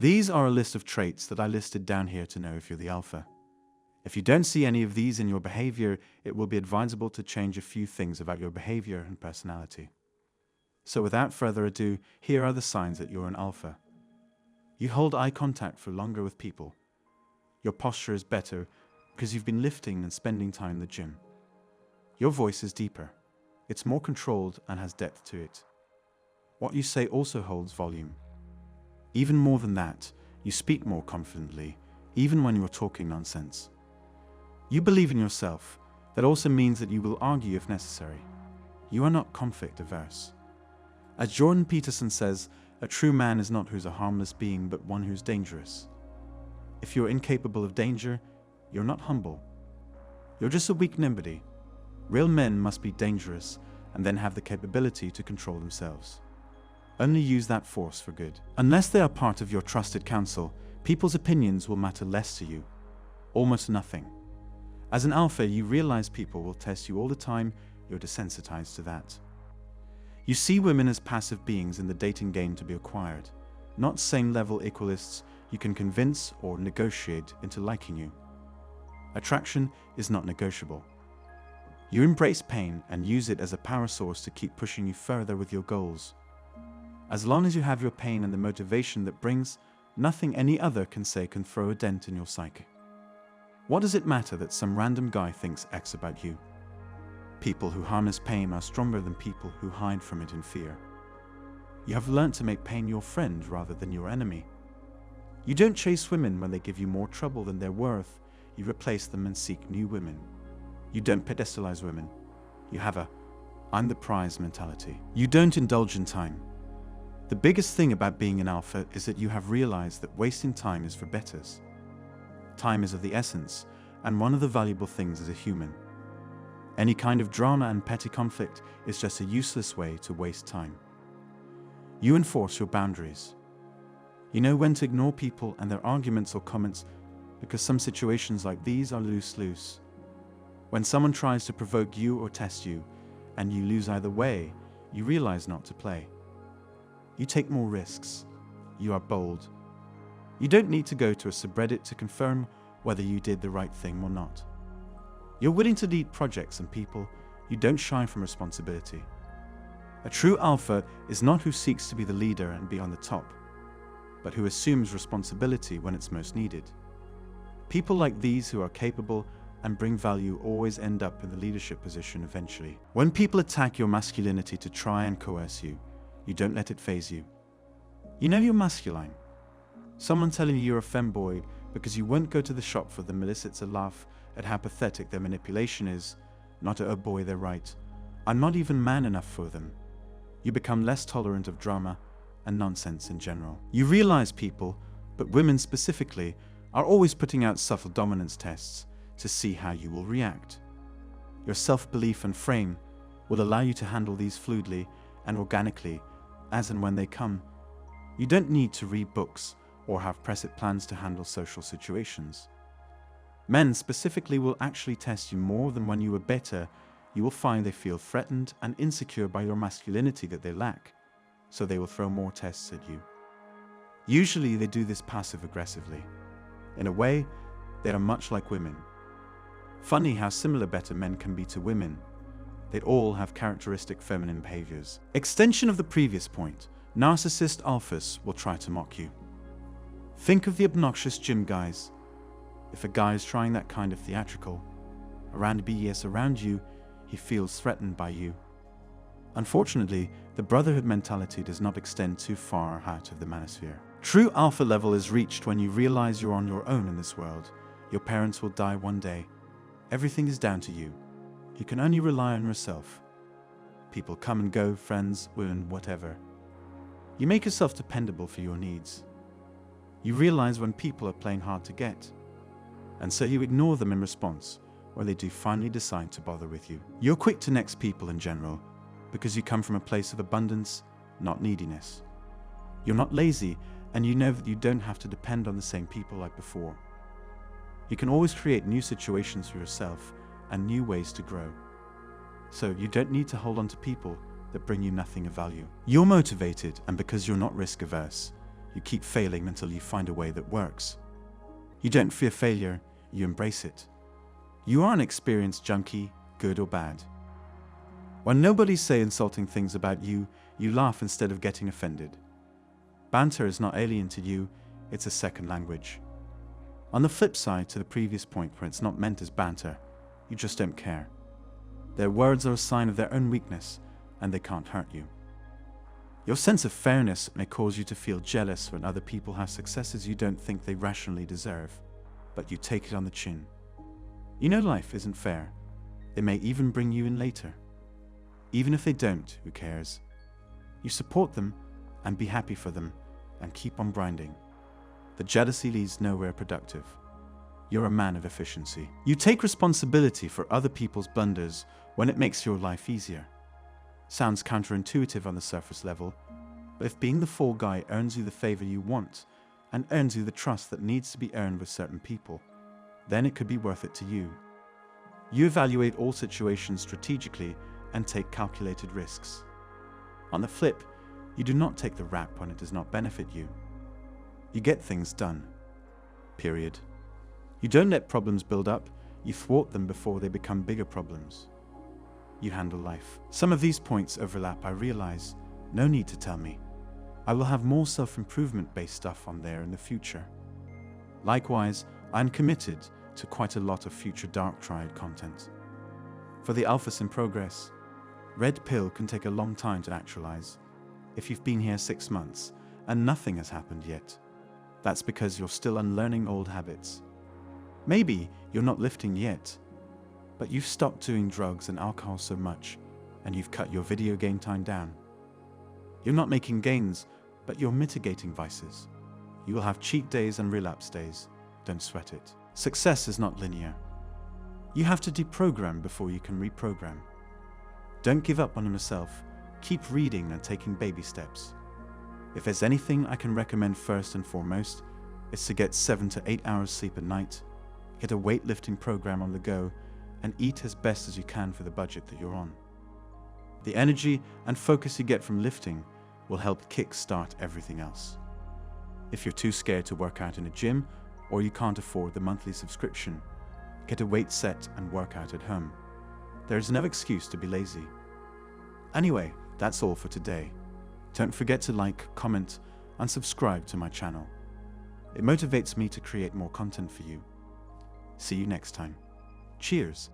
These are a list of traits that I listed down here to know if you're the alpha. If you don't see any of these in your behavior, it will be advisable to change a few things about your behavior and personality. So without further ado, here are the signs that you're an alpha. You hold eye contact for longer with people. Your posture is better because you've been lifting and spending time in the gym. Your voice is deeper. It's more controlled and has depth to it. What you say also holds volume. Even more than that, you speak more confidently, even when you're talking nonsense. You believe in yourself. That also means that you will argue if necessary. You are not conflict averse. As Jordan Peterson says, a true man is not who's a harmless being, but one who's dangerous. If you're incapable of danger, you're not humble. You're just a weak nobody. Real men must be dangerous and then have the capability to control themselves. Only use that force for good. Unless they are part of your trusted council, people's opinions will matter less to you. Almost nothing. As an alpha, you realize people will test you all the time. You're desensitized to that. You see women as passive beings in the dating game to be acquired, not same-level equalists you can convince or negotiate into liking you. Attraction is not negotiable. You embrace pain and use it as a power source to keep pushing you further with your goals. As long as you have your pain and the motivation that brings, nothing any other can say can throw a dent in your psyche. What does it matter that some random guy thinks X about you? People who harness pain are stronger than people who hide from it in fear. You have learned to make pain your friend rather than your enemy. You don't chase women when they give you more trouble than they're worth. You replace them and seek new women. You don't pedestalize women. You have a "I'm the prize" mentality. You don't indulge in time. The biggest thing about being an alpha is that you have realized that wasting time is for betters. Time is of the essence, and one of the valuable things as a human. Any kind of drama and petty conflict is just a useless way to waste time. You enforce your boundaries. You know when to ignore people and their arguments or comments, because some situations like these are loose. When someone tries to provoke you or test you, and you lose either way, you realize not to play. You take more risks. You are bold. You don't need to go to a subreddit to confirm whether you did the right thing or not. You're willing to lead projects and people. You don't shy from responsibility. A true alpha is not who seeks to be the leader and be on the top, but who assumes responsibility when it's most needed. People like these who are capable and bring value always end up in the leadership position eventually. When people attack your masculinity to try and coerce you, you don't let it faze you. You know you're masculine. Someone telling you you're a femboy because you won't go to the shop for them elicits a laugh at how pathetic their manipulation is. Not a "oh boy, they're right. I'm not even man enough for them." You become less tolerant of drama and nonsense in general. You realize people, but women specifically, are always putting out subtle dominance tests to see how you will react. Your self-belief and frame will allow you to handle these fluidly and organically as and when they come. You don't need to read books or have preset plans to handle social situations. Men specifically will actually test you more than when you are better. You will find they feel threatened and insecure by your masculinity that they lack, so they will throw more tests at you. Usually they do this passive-aggressively. In a way, they are much like women. Funny how similar better men can be to women. They all have characteristic feminine behaviors. Extension of the previous point, narcissist alphas will try to mock you. Think of the obnoxious gym guys. If a guy is trying that kind of theatrical, around BS around you, he feels threatened by you. Unfortunately, the brotherhood mentality does not extend too far out of the manosphere. True alpha level is reached when you realize you're on your own in this world. Your parents will die one day. Everything is down to you. You can only rely on yourself. People come and go, friends, women, whatever. You make yourself dependable for your needs. You realize when people are playing hard to get, and so you ignore them in response when they do finally decide to bother with you. You're quick to next people in general because you come from a place of abundance, not neediness. You're not lazy, and you know that you don't have to depend on the same people like before. You can always create new situations for yourself and new ways to grow. So you don't need to hold on to people that bring you nothing of value. You're motivated, and because you're not risk averse, You keep failing until you find a way that works. You don't fear failure, you embrace it. You are an experienced junkie, good or bad. When nobody say insulting things about you, you laugh instead of getting offended. Banter is not alien to you, it's a second language. On the flip side to the previous point where it's not meant as banter, you just don't care. Their words are a sign of their own weakness, and they can't hurt you. Your sense of fairness may cause you to feel jealous when other people have successes you don't think they rationally deserve, but you take it on the chin. You know life isn't fair. They may even bring you in later. Even if they don't, who cares? You support them and be happy for them and keep on grinding. The jealousy leads nowhere productive. You're a man of efficiency. You take responsibility for other people's blunders when it makes your life easier. Sounds counterintuitive on the surface level, but if being the fall guy earns you the favor you want and earns you the trust that needs to be earned with certain people, then it could be worth it to you. You evaluate all situations strategically and take calculated risks. On the flip, you do not take the rap when it does not benefit you. You get things done. Period. You don't let problems build up, you thwart them before they become bigger problems. You handle life. Some of these points overlap, I realize. No need to tell me. I will have more self-improvement based stuff on there in the future. Likewise, I'm committed to quite a lot of future Dark Triad content. For the alphas in progress, Red Pill can take a long time to actualize. If you've been here 6 months and nothing has happened yet, that's because you're still unlearning old habits. Maybe you're not lifting yet, but you've stopped doing drugs and alcohol so much, and you've cut your video game time down. You're not making gains, but you're mitigating vices. You will have cheat days and relapse days. Don't sweat it. Success is not linear. You have to deprogram before you can reprogram. Don't give up on yourself. Keep reading and taking baby steps. If there's anything I can recommend first and foremost, it's to get 7 to 8 hours sleep at night, get a weightlifting program on the go, and eat as best as you can for the budget that you're on. The energy and focus you get from lifting will help kick-start everything else. If you're too scared to work out in a gym, or you can't afford the monthly subscription, get a weight set and work out at home. There is no excuse to be lazy. Anyway, that's all for today. Don't forget to like, comment, and subscribe to my channel. It motivates me to create more content for you. See you next time. Cheers!